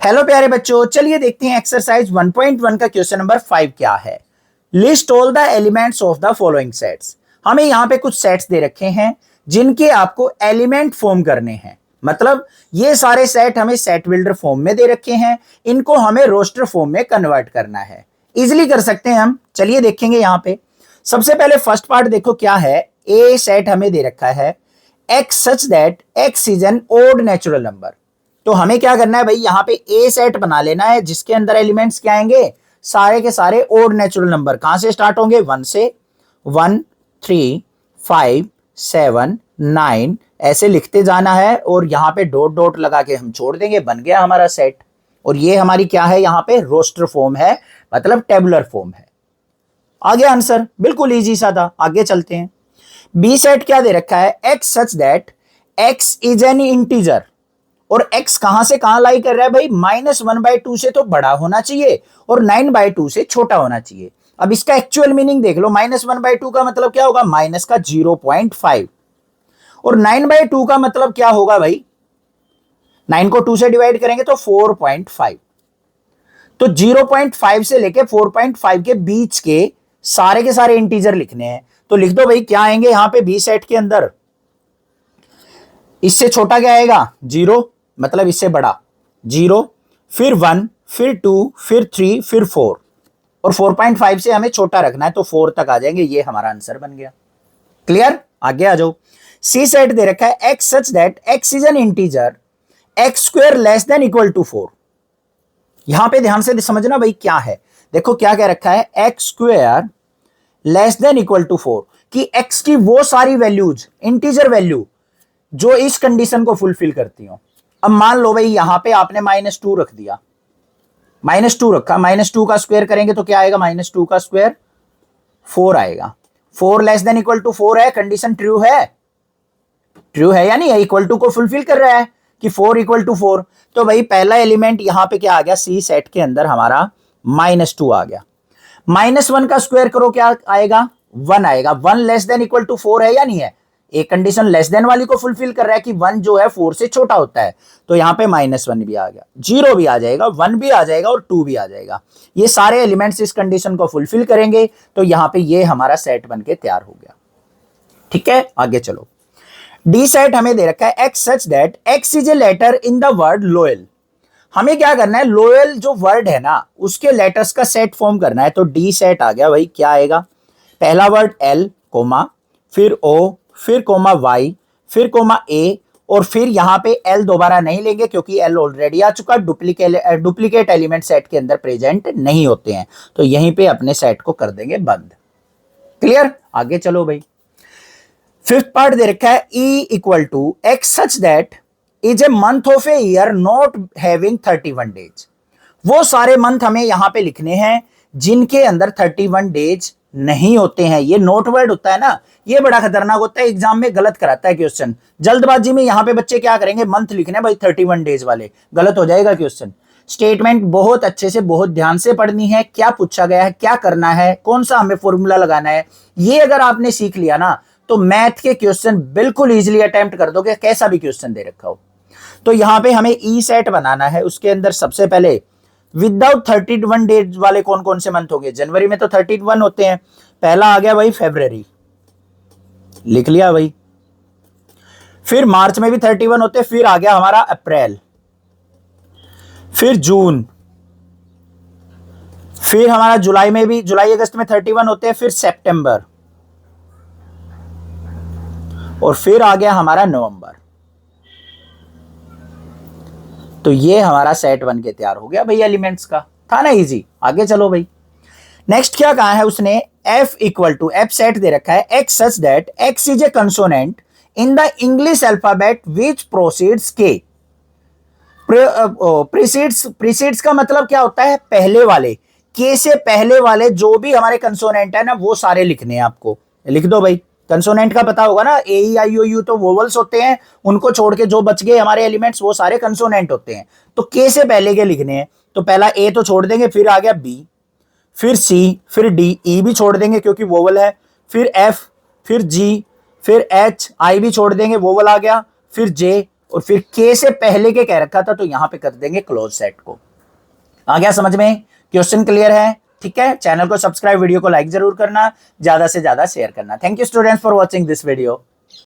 Hello प्यारे बच्चों, चलिए देखते हैं एक्सरसाइज 1.1 का क्वेश्चन नंबर 5 क्या है। List all the elements of the following sets. हमें यहाँ पे कुछ सेट्स दे रखे हैं जिनके आपको एलिमेंट फॉर्म करने हैं। मतलब ये सारे सेट हमें सेट बिल्डर फॉर्म में दे रखे हैं, इनको हमें रोस्टर फॉर्म में कन्वर्ट करना है। इजिली कर सकते हैं हम। चलिए देखेंगे यहाँ पे। सबसे पहले फर्स्ट पार्ट देखो क्या है। ए सेट हमें दे रखा है x such that x is an odd natural number. तो हमें क्या करना है भाई, यहाँ पे ए सेट बना लेना है जिसके अंदर एलिमेंट्स क्या आएंगे, सारे के सारे ओड नेचुरल नंबर। कहां से स्टार्ट होंगे, 1 से। 1 3 5 7 9 ऐसे लिखते जाना है और यहाँ पे डॉट डॉट लगा के हम छोड़ देंगे, बन गया हमारा सेट। और ये हमारी क्या है, यहाँ पे रोस्टर फॉर्म है, मतलब टेबुलर फॉर्म है। आ गया आंसर, बिल्कुल इजी सा था। आगे चलते हैं। बी सेट क्या दे रखा है, x such that x is an integer. और x कहां से कहां लाई कर रहा है भाई, -1/2 से तो बड़ा होना चाहिए और 9/2 से छोटा होना चाहिए। अब इसका एक्चुअल मीनिंग देख लो। -1/2 का मतलब क्या होगा, माइनस का 0.5। और 9/2 का मतलब क्या होगा भाई, 9 को 2 से डिवाइड करेंगे तो 4.5। तो 0.5 से लेके 4.5 के बीच के सारे इंटीजर लिखने हैं। तो लिख दो भाई, क्या आएंगे यहां पे बी सेट के अंदर। इससे छोटा क्या आएगा, 0, मतलब इससे बड़ा 0, फिर 1, फिर 2, फिर 3, फिर 4। और 4.5 से हमें छोटा रखना है तो 4 तक आ जाएंगे। ये हमारा आंसर बन गया। क्लियर, आगे आ जाओ। सी सेट दे रखा है x such that x is an integer x square less than equal to 4। यहां पे ध्यान से समझना भाई क्या है। देखो क्या कह रखा है, x square less than equal to 4, कि एक्स की वो सारी वैल्यूज, इंटीजर वैल्यू जो इस कंडीशन को फुलफिल करती हो। अब मान लो भाई यहां पे आपने -2 रख दिया, -2 रखा, -2 का स्क्वायर करेंगे तो क्या आएगा, -2 का स्क्वायर 4 आएगा। 4 लेस देन इक्वल टू 4 है, कंडीशन ट्रू है, ट्रू है या नहीं, इक्वल टू को फुलफिल कर रहा है कि 4 इक्वल टू 4। तो भाई पहला एलिमेंट यहां पे क्या आ गया, सी सेट के अंदर हमारा -2 आ गया। -1 का स्क्वायर करो, क्या आएगा, 1 आएगा। 1 लेस देन इक्वल टू 4 है या नहीं है, एक कंडीशन लेस देन वाली को फुलफिल कर रहा है कि 1 जो है 4 से छोटा होता है। तो यहां पे -1 भी आ गया, 0 भी आ जाएगा, 1 भी आ जाएगा और 2 भी आ जाएगा। ये सारे एलिमेंट्स इस कंडीशन को फुलफिल करेंगे तो यहां पे ये हमारा सेट बन के तैयार हो गया। ठीक है, आगे चलो। डी सेट हमें दे रखा है x such that x is a letter in the word loyal. हमें क्या करना है, लोयल जो वर्ड है ना उसके लेटर्स का सेट फॉर्म करना है। तो डी सेट आ गया भाई, क्या आएगा, पहला वर्ड एल कोमा, फिर ओ, फिर कोमा वाई, फिर कोमा ए, और फिर यहां पे एल दोबारा नहीं लेंगे क्योंकि एल ऑलरेडी आ चुका। डुप्लीकेट एलिमेंट सेट के अंदर प्रेजेंट नहीं होते हैं, तो यहीं पे अपने सेट को कर देंगे बंद। क्लियर, आगे चलो भाई। फिफ्थ पार्ट दे रखा है E equal to x such that is a month of a year not having 31 days. वो सारे मंथ हमें यहां पे लिखने हैं जिनके अंदर 31 डेज नहीं होते हैं। ये नोट वर्ड होता है ना, ये बड़ा खतरनाक होता है, एग्जाम में गलत कराता है क्वेश्चन। जल्दबाजी में यहां पे बच्चे क्या करेंगे, मंथ लिखने भाई 31 डेज वाले, गलत हो जाएगा क्वेश्चन। स्टेटमेंट बहुत अच्छे से, बहुत ध्यान से पढ़नी है, क्या पूछा गया है, क्या करना है, कौन सा हमें फॉर्मूला लगाना है। ये अगर आपने सीख लिया ना तो मैथ के क्वेश्चन बिल्कुल इजिली अटेम्प्ट कर दोगे, कैसा भी क्वेश्चन दे रखा हो। तो यहां पे हमें ई सेट बनाना है। उसके अंदर सबसे पहले विदाउट 31 डेज वाले कौन कौन से मंथ होंगे, जनवरी में तो 31 होते हैं। पहला आ गया भाई फरवरी, लिख लिया भाई। फिर मार्च में भी 31 होते हैं, फिर आ गया हमारा अप्रैल, फिर जून, फिर हमारा जुलाई में भी, जुलाई अगस्त में 31 होते हैं, फिर सितंबर, और फिर आ गया हमारा नवंबर। तो ये हमारा सेट बन के तैयार हो गया भाई, एलिमेंट्स का था ना इजी। आगे चलो भाई। नेक्स्ट क्या कहा है उसने, F equal to, F set दे रखा है x such that x is a consonant in the English alphabet which proceeds के। प्रीसीड्स का मतलब क्या होता है, पहले वाले, के से पहले वाले जो भी हमारे कंसोनेंट है ना वो सारे लिखने हैं आपको। लिख दो भाई, कंसोनेंट का पता होगा ना, ए ई आई ओ यू तो वोवल्स होते हैं, उनको छोड़ के जो बच गए हमारे एलिमेंट्स वो सारे कंसोनेंट होते हैं। तो के से पहले के लिखने हैं, तो पहला ए तो छोड़ देंगे, फिर आ गया बी, फिर सी, फिर डी, ई भी छोड़ देंगे क्योंकि वोवल है, फिर एफ, फिर जी, फिर एच, आई भी छोड़ देंगे, वोवल आ गया, फिर जे, और फिर के से पहले के कह रखा था तो यहां पे कर देंगे क्लोज सेट को। आ गया समझ में? क्वेश्चन क्लियर है? ठीक है, चैनल को सब्सक्राइब, वीडियो को लाइक जरूर करना, ज्यादा से ज्यादा शेयर करना। Thank you students for watching this video.